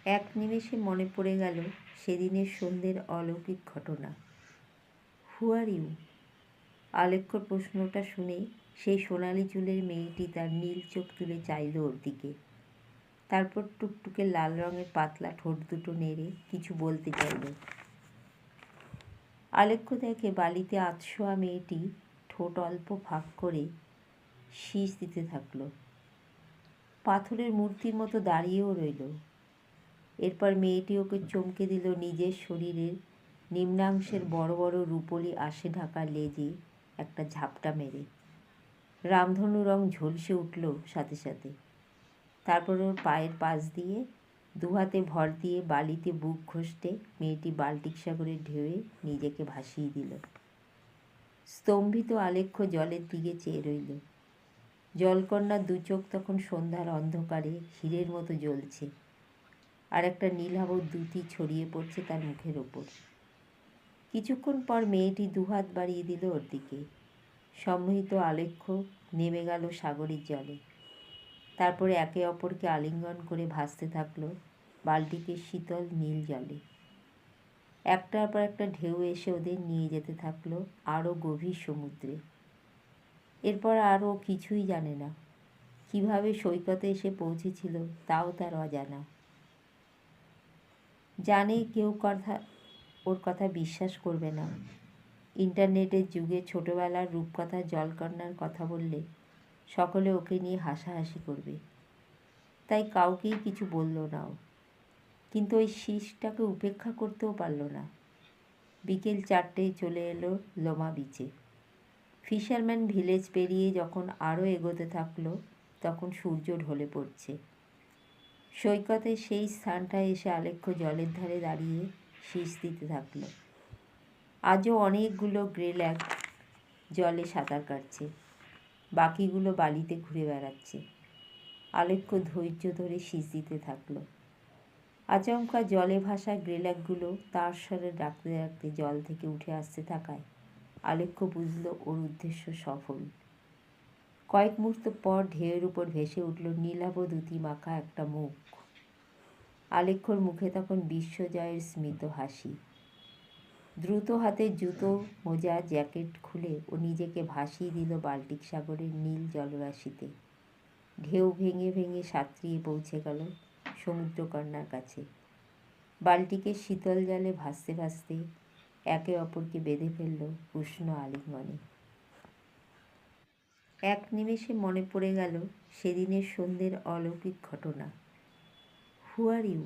এক নিমেষে মনে পড়ে গেল সেদিনের সন্ধ্যের অলৌকিক ঘটনা। হু আর ইউ? আলেক্ষ্যর প্রশ্নটা শুনে সেই সোনালি চুলের মেয়েটি তার নীল চোখ তুলে চাইল ওর দিকে। তারপর টুকটুকে লাল রঙের পাতলা ঠোঁট দুটো নেড়ে কিছু বলতে চাইল। আলেক্ষ্য দেখে বালিতে আধশোয়া মেয়েটি ঠোঁট অল্প ফাঁক করে শীষ দিতে থাকল। পাথরের মূর্তির মতো দাঁড়িয়েও রইল। এরপর মেয়েটি ওকে চমকে দিল নিজের শরীরের নিম্নাংশের বড় বড় রুপোলি আশে ঢাকা লেজে একটা ঝাপটা মেরে। রামধনু রং ঝলসে উঠল সাথে সাথে। তারপর ওর পায়ের পাশ দিয়ে দুহাতে ভর দিয়ে বালিতে বুক ঘষতে মেয়েটি বাল্টিক সাগরের ঢেউয়ে নিজেকে ভাসিয়ে দিল। স্তম্ভিত আলেক্ষ্য জলের দিকে চেয়ে রইল। জলকন্যার দু চোখ তখন সন্ধ্যার অন্ধকারে হীরের মতো জ্বলছে, আর একটা নীলাভ দ্যুতি ছড়িয়ে পড়ছে তার মুখের ওপর। কিছুক্ষণ পর মেয়েটি দুহাত বাড়িয়ে দিল ওর দিকে। সম্মোহিত আলেক্ষ্য নেমে গেল সাগরের জলে। তারপরে একে অপরকে আলিঙ্গন করে ভাসতে থাকলো বাল্টিকের শীতল নীল জলে। একটার পর একটা ঢেউ এসে ওদের নিয়ে যেতে থাকলো আরও গভীর সমুদ্রে। এরপর আরও কিছুই জানে না। কিভাবে সৈকতে এসে পৌঁছেছিল তাও তার অজানা। জানে কেউ ওর কথা বিশ্বাস করবে না। ইন্টারনেটের যুগে ছোটবেলার রূপকথার জলকন্যার কথা বললে সকলে ওকে নিয়ে হাসাহাসি করবে। তাই কাউকেই কিছু বলল না ও। কিন্তু ওই শীষটাকে উপেক্ষা করতেও পারল না। বিকেল 4টেয় চলে এলো লোমা বিচে। ফিশারম্যান ভিলেজ পেরিয়ে যখন আরও এগোতে থাকলো তখন সূর্য ঢলে পড়ছে। সৈকতের সেই স্থানটায় এসে আলেক্ষ্য জলের ধারে দাঁড়িয়ে শীষ দিতে থাকলো। আজও অনেকগুলো গ্রেল্যাক জলে সাঁতার কাটছে, বাকিগুলো বালিতে ঘুরে বেড়াচ্ছে। আলেক্ষ্য ধৈর্য ধরে শীষ দিতে থাকলো। আচমকা জলে ভাসা গ্রেল্যাকগুলো তার স্বরে ডাকতে ডাকতে জল থেকে উঠে আসতে থাকায় আলেক্ষ্য বুঝল ওর উদ্দেশ্য সফল। কয়েক মুহূর্ত পর ঢেউয়ের উপর ভেসে উঠল নীলাভ দ্যুতি মাখা একটা মুখ। আলেক্ষ্যর মুখে তখন বিশ্বজয়ের স্মিত হাসি। দ্রুত হাতে জুতো, মোজা, জ্যাকেট খুলে ও নিজেকে ভাসিয়ে দিল বাল্টিক সাগরের নীল জলরাশিতে। ঢেউ ভেঙে ভেঙে সাঁতরিয়ে পৌঁছে গেল সমুদ্রকন্যার কাছে। বাল্টিকের শীতল জলে ভাসতে ভাসতে একে অপরকে বেঁধে ফেলল উষ্ণ আলিঙ্গনে। এক নিমেষে মনে পড়ে গেল সেদিনের সন্ধ্যের অলৌকিক ঘটনা। হু আর ইউ?